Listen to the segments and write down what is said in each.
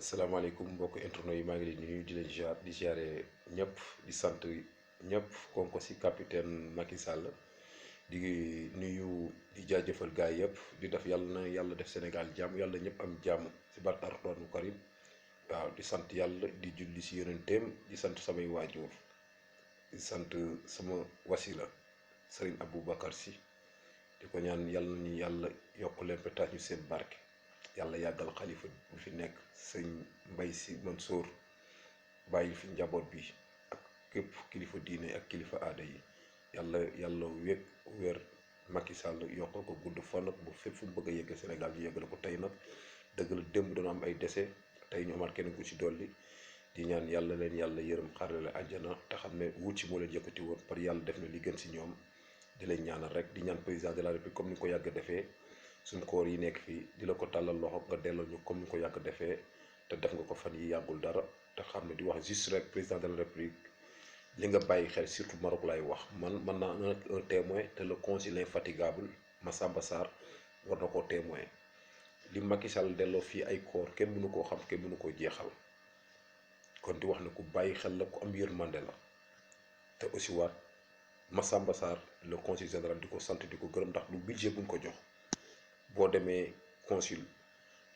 salaamaaleykum mbokk internet yi maa ngi leen di nuyu di leen ziare ñëpp di sant ñëpp kon ko si capitaine Macky Sall di nuyu di jaajëfal gaay yëpp di def yàlla na yàlla def Sénégal jàmm yàlla ñëpp am jàmm si barke Alxuraanu Karim waaw di sant yàlla di julli si yonenteem di sant samay waajur di sant sama wasila Serigne Aboubacar Sy di ko ñaan yàlla nañu yàlla yokk leen pétage ñu seen barke. yàlla yàggal xalifa bu fi nekk sëñ Mbay Si Mansour bàyyi fi njaboot bi ak képp kilifa diine ak kilifa aada yi yàlla wér Macky Sall yokkal ko gudd fan ak bu fépp fu mu bëgg a yegg Sénégal ñu yeggale ko tey nag dëgg la démb dana am ay décès tey ñu amaat kenn ku ci dolli di ñaan yàlla leen yàlla yërëm xarale àjjana te xam ne wut ci moo leen yëkkati woon par yàlla def na li gën si ñoom di leen ñaanal rek di ñaan président de la république comme ni nga ko yàgg defee suñ koor yi nekk fii di la ko tàllal loxo nga delloo ñu comme ni ko yàgg defee te def nga ko fan yi yàggul dara te xam ne di wax juste rek président de la république li nga bàyyi xel surtout Maroc lay wax man naa un témoin te le consul infatigable Massamba Sarr war na koo témoin li Macky Sall delloo fii ay koor kenn mënu koo xam kenn mënu koo jeexal kon di wax ne ku bàyyi xel la ku am yërmande la te aussi waat Massamba Sarr le consul général di ko sant di ko gërëm ndax lu budget buñ ko jox boo demee consul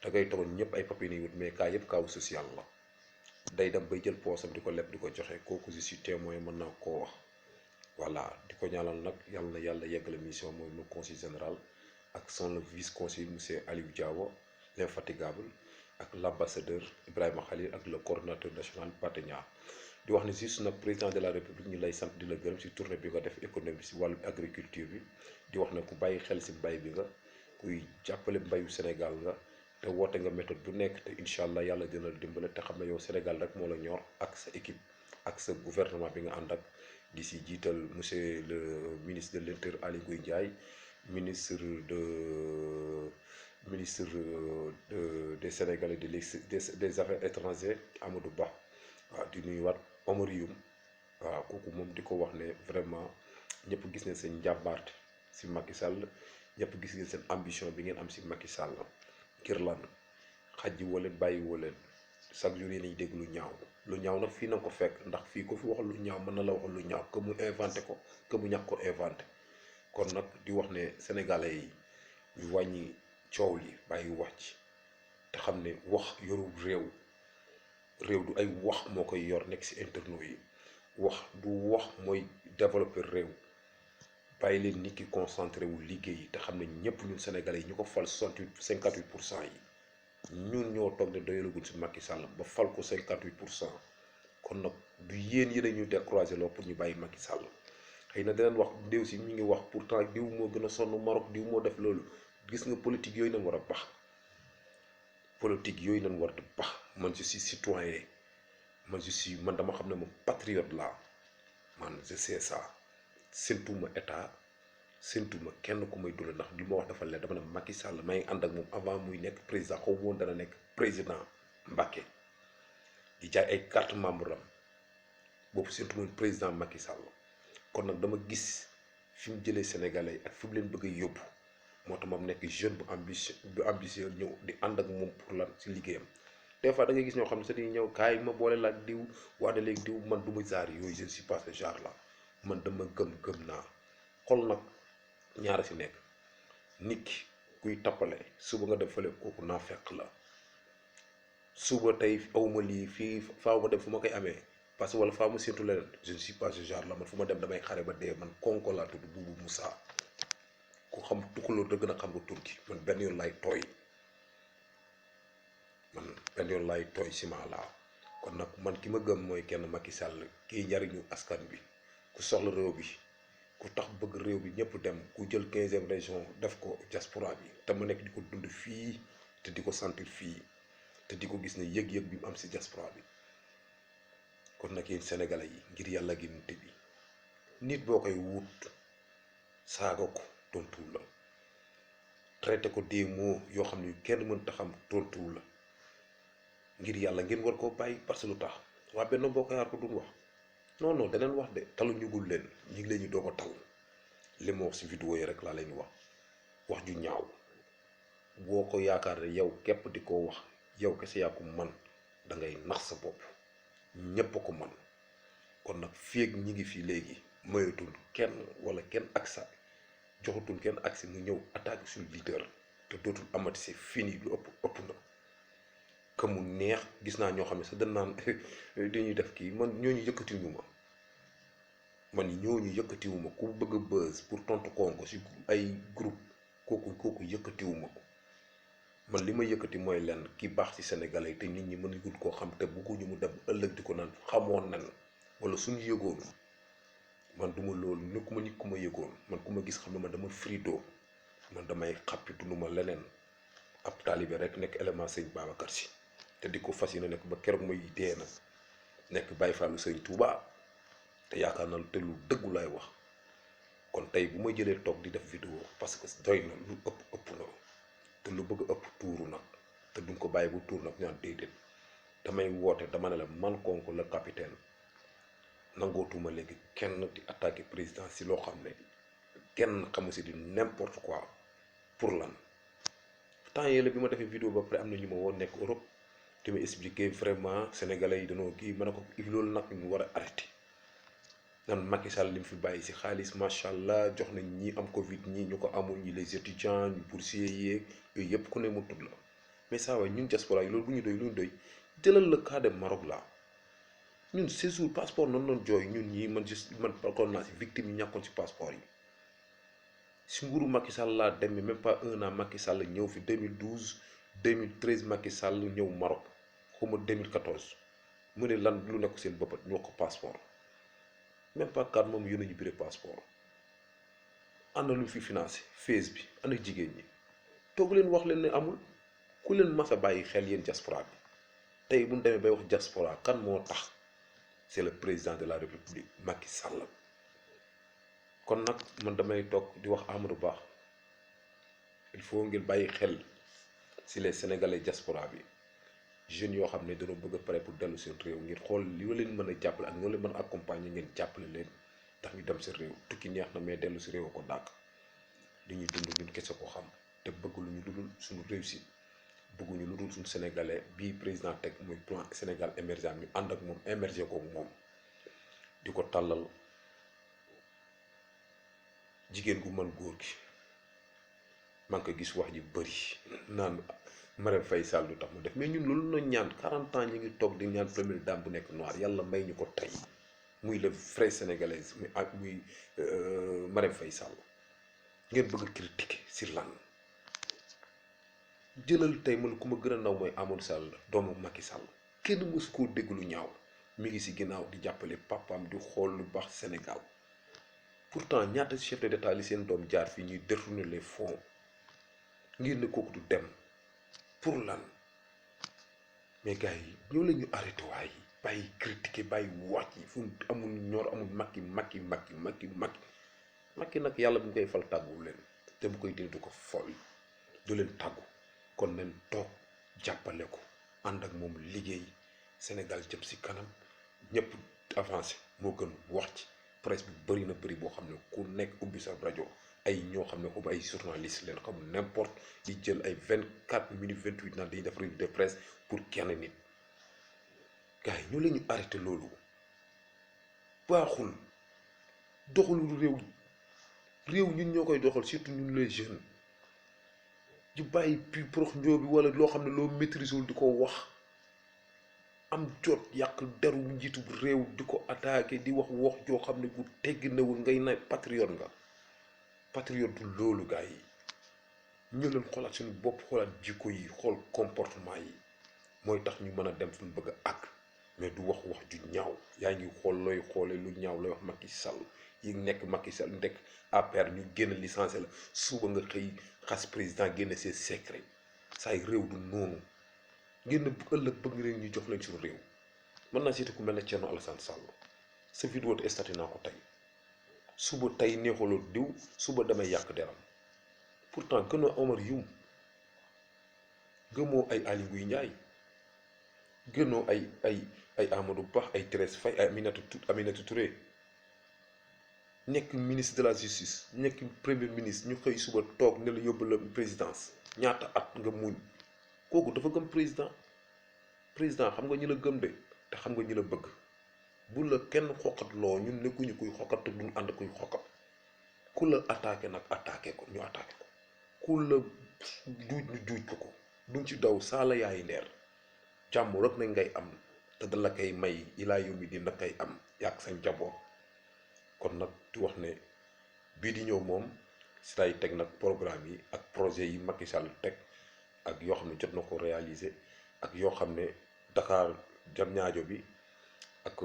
da ngay togoon ñëpp ay papiers yi wut mais cas yëpp cas social la day dem bay jël poosam di ko leb di ko joxe kooku je suis témoin mën naa koo wax voilà di ko ñaanal nag yàlla na yàlla yeggale mission mooy le consul général ak son vice consul monsieur Aliou Diawo l'infatigable ak l'ambassadeur Ibrahima Khalil ak le coordonnateur national Pathé Niang di wax ne juste nag président de la république ñu lay sant di la gërëm si tournée bi nga def économie si wàllu agriculture bi di wax ne ku bàyyi xel si mbay bi nga kuy jàppale mbayu Sénégal nga te woote nga méthode bu nekk te incha allah yàlla dina la dimbale te xam ne yow Sénégal rek moo la ñor ak sa équipe ak sa gouvernement bi nga ànd ak di si jiital monsieur le ministre de l'intérieur Aly Ngouille Ndiaye ministre des Sénégalais des affaires étrangères Amadou Ba waaw di nuyuwaat Omar Youm waaw kooku moom di ko wax ne vraiment ñëpp gis nañ seen njàmbaarte si Macky Sall ñëpp gis ngeen seen ambition bi ngeen am si Macky Sall ngir lan xaj woo leen bàyyi woo leen chaque jour yéen a dégg lu ñaaw nag fii na ko fekk ndax fii ko fi wax lu ñaaw mën na la wax lu ñaaw que mu inventé ko que mu ñàkk ko inventé kon nag di wax ne sénégalais yi ñu wàññi coow li bàyyi wax ci te xam ne wax yoru réew du ay wax moo koy yor nekk si internet yi wax du wax mooy développer réew bàyyi leen nit ki concentré wu liggéey yi te xam ne ñëpp ñun sénégalais yi ñu ko fal 58% yi ñun ñoo toog ne doyalaguñ si Macky Sall ba fal ko 58% kon nag du yéen a ñu décroiser loo pour ñu bàyyi Macky Sall xëy na dinañ wax déw si ñu ngi wax pourtant diw moo gën a sonn Maroc diw moo def loolu gis nga politique yooyu nañ war a bax politique yooyu nañ war a bax man je suis citoyen man dama xam ne moom patriote laa man je sais ça séntuma état séntuma kenn ku may dund ndax li ma wax dafa leen dama ne Macky Sall may ànd ak moom avant muy nekk président xaw woon dana nekk président Mbacké di jaay ay carte membre am boobu séntuma président Macky Sall kon nag dama gis fi mu jëlee sénégalais ak fi mu leen bëgg a yóbbu moo tax moom nekk jeune bu ambitieux ñëw di ànd ak moom pour lan si liggéeyam des fois da ngay gis ñoo xam ne sax dañuy ñëw kaay ma boole la ak diw waane léegi diw man du ma jaar yooyu je ne suis pas ce genre là man dama gëm naa xol nag ñaara si nekk nit ki kuy tappale suba nga def fële kooku naa fekk la suba tey awma lii fii faaw ma dem fu ma koy amee parce que wala faaw ma séntu leneen je ne suis pas ce genre là man fu ma dem damay xare ba dee man konko laa tudd Buubu Moussa ku xam tukulóor da gën a xam nga turki man benn yoon laay tooy ciment laa kon nag man ki ma gëm mooy kenn Macky Sall kii njariñu askan bi ku soxla réew bi ku tax bëgg réew bi ñëpp dem ku jël 15e région def ko diaspora bi te ma nekk di ko dund fii te di ko sentir fii te di ko gis ne yëg-yëg bi mu am si diaspora bi kon nag yéen sénégalais yi ngir yàlla gi nit bi nit boo koy wut saaga ko tontuwul la traité ko des mots yoo xam ne kenn mënta xam tontuwul la ngir yàlla ngeen war koo bàyyi parce que lu tax waa Benno Bokk Yaakaar ko duñ wax non daneen wax de talu ñugul leen ñu ngi leen ñu doog a tal li ma wax si vidéo yi rek laa leen wax ju ñaaw boo ko yaakaar ne yow képp di ko wax yow kese yaa ko man da ngay nax sa bopp. ñépp a ko man kon nag fii ak ñi ngi fii léegi mayatul kenn wala kenn accès joxatul kenn accès mu ñëw attaquer suñu leader te dootul amati c'est fini lu ëpp na que mu neex gis naa ñoo xam ne sax dañ naan dañuy def kii man ñooñu yëkkatiwuma yëkkatiwuma ku bëgg a buzz pour tontu Konko si ay groupe kooku yëkkatiwuma ko man li ma yëkkati mooy lenn ki baax ci Sénégalais yi te nit ñi mën koo xam te bëgguñu mu dem ëllëg di ko naan xamoon nan wala suñu yëgoon man duma loolu nekkuma nit ku ma yëgoon man ku ma gis xam ne man dama frido man damay xàppi dund ma leneen ab taalibe rek nekk élément sëñ Babacar Si te di ko fas yéene nekk ba keroog may dee nag nekk Baye Fallou sëñ Touba te yaakaar na te lu dëggu laay wax kon tey bu ma jëlee toog di def vidéo parce que doy na lu ëpp na te lu bëgg ëpp tuuru nag te duñ ko bàyyi bu tuur nag ñaan déedéet damay woote dama ne la man Konko la capitaine nangootuma léegi kenn di attaqué président si loo xam ne kenn xamu si di n'importe quoi pour lan temps yële bi ma defee vidéo ba pare am na ñu ma woon nekk Europe te ma expliqué vraiment sénégalais yi dañoo kii mën a ko loolu nag ñu war a arrêté nan Macky Sall li mu fi bàyyi si xaalis macha allah jox nañ ñi am Covid ñi ñu ko amul ñi les étudiants ñu boursiers yeeg yooyu yëpp ku ne mu tudd la mais saa waay ñun diaspora yi loolu bu ñu doy lu ñu doy jëlal le cas de Maroc la ñun séjour passeport noonu noonu jooy ñun ñii man parkoon naa si victime yi ñàkkoon si passeport yi si nguuru Macky Sall laa demee même pas un an Macky Sall ñëw fi 2012 2013 Macky Sall ñëw Maroc xawma 2014 mu ne lan lu nekk seen boppat ñu wax ko passeport même pas 4 moom yónnee ñu biré passeport ana lu fi financé phase bi ana jigéen ñi toog leen wax leen ne amul ku leen mas a bàyyi xel yéen diaspora bi tey bu ñu demee bay wax diaspora kan moo tax c'est le président de la république Macky Sall kon nag man damay toog di wax Amadou Ba il faut ngeen bàyyi xel si les sénégalais diaspora bi jeunes yoo xam ne dañoo bëgg a pare pour dellu seen réew ngir xool li leen mën a jàppale ak ñoo leen mën a accompagner ngeen jàppale leen ndax ñu dem seen réew tukki neex na mais dellu si réew ko dàq li ñuy dund ñun kese ko xam te bëgg lu ñu dudul suñu réussite bëgguñu lu dul suñu sénégalais bii président teg muy plan Sénégal émergent ñu ànd ak moom émerger ko moom di ko tàllal jigéen gu mën góor gi maa ngi ko gis wax ji bëri naan Marème Faye Sall du tax mu def mais ñun loolu noonu ñaan 40 ans ñu ngi toog di ñaan première dame bu nekk noir yàlla may ñu ko tey muy le vrai sénégalais muy ak muy Marème Faye Sall ngeen bëgg a critiquer si lan jëlal tey man ku ma gën a naw mooy Amadou Sall doomu Macky Sall kenn mësu koo dégg lu ñaaw mi ngi si ginnaaw di jàppale papaam di xool lu baax Sénégal pourtant ñaata chef d'état li seen doom jaar fii ñuy détourner les fonds ngir ne kooku du dem pour lan mais gars yi ñoo la ñu arrêté waay bàyyi critiquer bàyyi wax yi fu amul ñor amul Macky nag yàlla bu ñu koy fal tàgguwul leen te bu koy dindi du ko fol du leen tàggu kon nañ toog jàppale ko ànd ak moom liggéey Sénégal jëm si kanam ñëpp avancé moo gën wax ci presse bi bëri na bëri boo xam ne ku nekk ubbi sa rajo ay ñoo xam ne comme ay journaliste leen xam n'importe di jël ay 24 minutes 28 naan dañuy def revue de presse pour kenn nit gars yi ñoo la ñu arrêté loolu baaxul doxalul réew ñun ñoo koy doxal surtout ñun les jeunes ñu bàyyi puis prox njoo bi wala loo xam ne loo maîtriser wul di ko wax am jot yàq deru njiitu réew di ko attaqué di wax joo xam ne bu tegginewul ngay na patriote nga patriote du loolu gars yi ñu leen xoolaat suñu bopp xoolaat jikko yi xool comportement yi mooy tax ñu mën a dem fu ñu bëgg a àgg mais du wax ju ñaaw yaa ngi xool looy xoolee lu ñaaw looy wax Macky Sall yi nekk Macky Sall nekk APR ñu génn licencié la suba nga xëy xas président génne ses secret saay réew du noonu ngeen bu ëllëg bëgg leen ñu jox leen suñu réew mën naa seeti ku mel ne Thierno Alassane Sall sa vidéo te statut naa ko tey suba tey neexaloo diw suba damay yàq deram pourtant gënoo Omar Youm gëmoo ay Aly Ngouille Ndiaye gënoo ay Amadou Ba ay Thérèse Faye ay Aminata Touré nekk ministre de la justice nekk premier ministre ñu xëy suba toog ne la yóbbu la présidence ñaata at nga muñ kooku dafa gëm président président xam nga ñi la gëm de te xam nga ñi la bëgg bu la kenn xoqatloo ñun nekkuñu kuy xoqat te duñ ànd kuy xoqat ku la attaqué nag attaqué ko ñu attaqué ko ku la juuj ñu juuj ko duñ ci daw saala yaayi ndeer jàmm rek nañ ngay am te da la koy may ilaa yow mi dina koy am yàq sa njaboot kon nag di wax ne bii di ñëw moom si lay teg nag programme yi ak projet yi Macky Sall teg ak yoo xam ne jot na ko réaliser ak yoo xam ne Dakar Diamniadio bi ak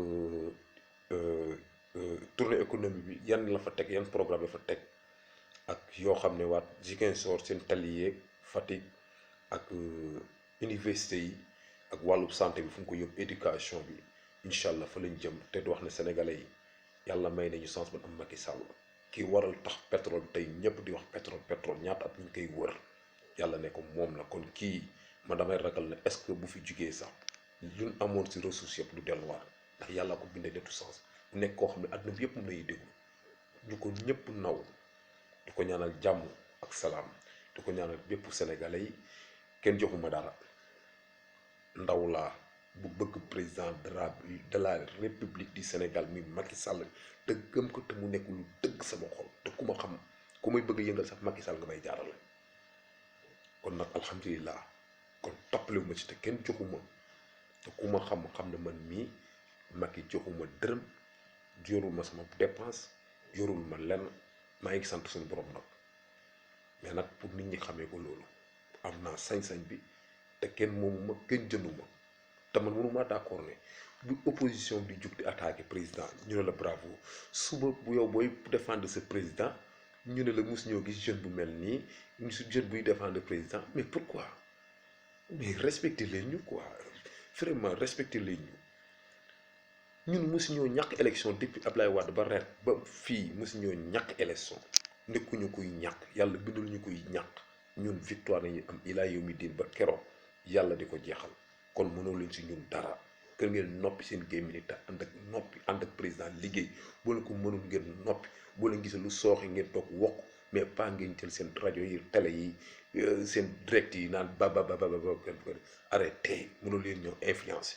tournée économique bi yan la fa teg yan programme la fa teg ak yoo xam ne waat Ziguinchor seen tali yeeg Fatick ak université yi ak wàllu santé bi fu mu ko yóbbu éducation bi incha allah fa lañ jëm te di wax ne sénégalais yi yàlla may nañu chance ba am Macky Sall ki waral tax pétrole tey ñëpp di wax pétrole ñaata at ñu koy wër yàlla ne ko moom la kon kii ma damay ragal ne est-ce que bu fi jugee sax luñ amoon si ressources yëpp du delluwaat ndax yàlla ko bindee de tout sens bu nekk koo xam ne àdduna bi yëpp mu lay déglu ñu ko ñëpp naw di ko ñaanal jàmm ak salaam di ko ñaanal bépp sénégalais yi kenn joxuma dara ndaw laa bu bëgg président de la république du Sénégal muy Macky Sall te gëm ko te mu nekk lu dëgg sama xol te ku ma xam ku may bëgg yëngal sax Macky Sall nga may jaarale kon nag alhamdulilah kon toppalewu ma ci te kenn joxuma te ku ma xam ne man mii Macky joxuma dërëm yorul ma sama dépense yorul ma lenn maa ngi sant suñu borom nag mais nag pour nit ñi xamee ko loolu am naa sañ-sañ bi te kenn moomu ma kenn jëndu ma te man mënuma d'accord ne bu opposition di jug di attaquer président ñu ne la bravo suba bu yow booy défendre ce président ñu ne la mus ñoo gis jeune bu mel nii ñu su jeune buy défendre président mais pourquoi mais respecter leen ñu quoi vraiment respecter leen ñu ñun mus ñoo ñàkk élection depuis Ablaye Wade ba ren ba fii mus ñoo ñàkk élection nekkuñu kuy ñàkk yàlla bindul ñu kuy ñàkk ñun victoire nañu am ilaa yow mi diin ba keroog yàlla di ko jeexal kon mënoo leen si ñun dara kër ngeen noppi seen gémmiñ te ànd ak noppi ànd ak président liggéey boo leen ko mënul ngeen noppi boo leen gisee lu sooxe ngeen toog wokk mais pas ngeen jël seen rajo yi télé yi seen direct yi naan ba arrêté mënoo leen ñëw influencé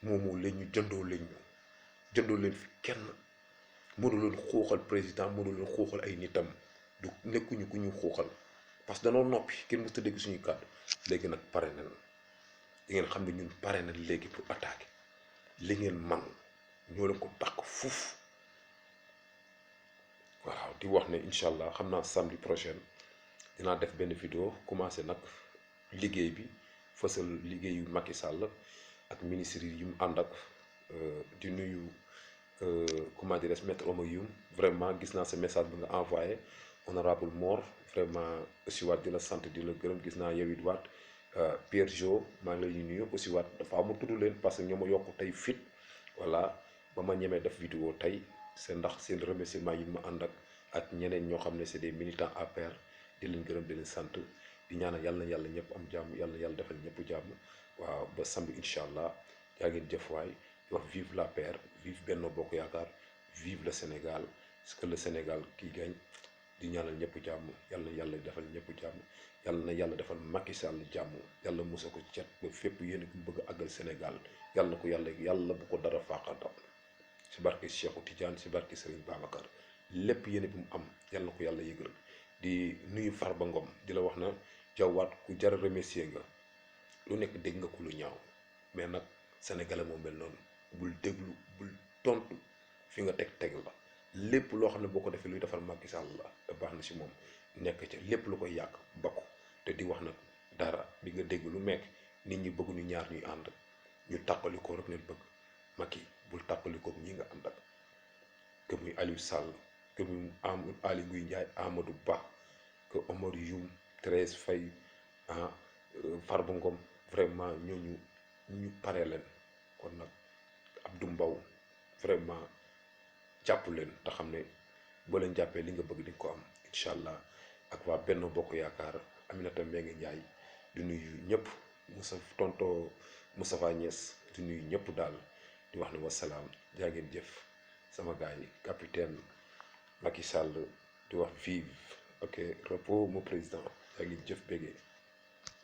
moomoo leen ñu jëndoo leen fi kenn mënoo leen xuuxal président mënoo leen xuuxal ay nitam du nekkuñu ku ñu xuuxal parce que danoo noppi kenn mësta dégg suñuy kàddu léegi nag pare na di ngeen xam ne ñun pare na léegi pour attaquer li ngeen man ñoo leen ko dàq fuuf waaw di wax ne incha allah xam naa samedi prochain dinaa def benn vidéo commencé nag liggéey bi fësal liggéeyu Macky Sall ak ministre yi mu ànd ak di nuyu comment dirais-je maître Oumar Youm vraiment gis naa sa message bi nga envoyé honorable Mor vraiment aussi waat di la sant di la gërëm gis naa yow it waat Pierre Jo maa ngi lay nuyu aussi waat dafa ma tudd leen parce que ñoo ma yokk tey fit voilà ba ma ñemee def vidéo tey seen ndax seen remerciement yi ma ànd ak ñeneen ñoo xam ne c'est des militants APR di leen gërëm di leen sant di ñaanal yàlla na yàlla ñëpp am jàmm yàlla na yàlla defal ñëpp jàmm waaw ba samedi incha allah yaa ngeen jëf waay di wax vive l'APR vive Benno Bokk Yaakaar vive le Sénégal parce que le Sénégal qui gagne di ñaanal ñëpp jàmm yàlla na yàlla defal ñëpp jàmm yàlla na yàlla defal Macky Sall jàmm yàlla musa ko cet ba fépp yéen ku bëgg a àggal Sénégal yàlla na ko yàlla bu ko dara faaxatal si barke Cheikhou Tidiane si barke Serigne Babacar lépp yéen bu mu am yàlla na ko yàlla yëgal di nuyu Farba Ngom di la wax na jawwaat ku jar a remercier nga lu nekk dégg nga ko lu ñaaw mais nag sénégalais moo mel noonu bul déglu bul tontu fi nga teg la lépp loo xam ne boo ko defee luy defal Macky Sall la te baax na si moom nekk ca lépp lu koy yàq bakku te di wax nag dara di nga dégg lu mekk nit ñi bëgguñu ñaar ñuy ànd ñu tàqalikoo rek leen bëgg Macky bul tàqalikoo ñi nga ànd ak que muy Aliou Sall que muy Aly Ngouille Ndiaye Amadou Ba que Oumar Youm Thérèse Faye Farba Ngom vraiment ñooñu ñu pare leen kon nag Abdou Mbow vraiment jàpp leen te xam ne boo leen jàppee li nga bëgg di ko am incha allah ak waa Benno Bokk Yaakaar Aminata Mbengue Ndiaye di nuyu ñëpp tonto Moustapha Niass di nuyu ñëpp daal di wax ne wasalaam jaa ngeen jëf sama gars yi capitaine Macky Sall di wax vive ok repos mon président jaa ngeen jëf bégee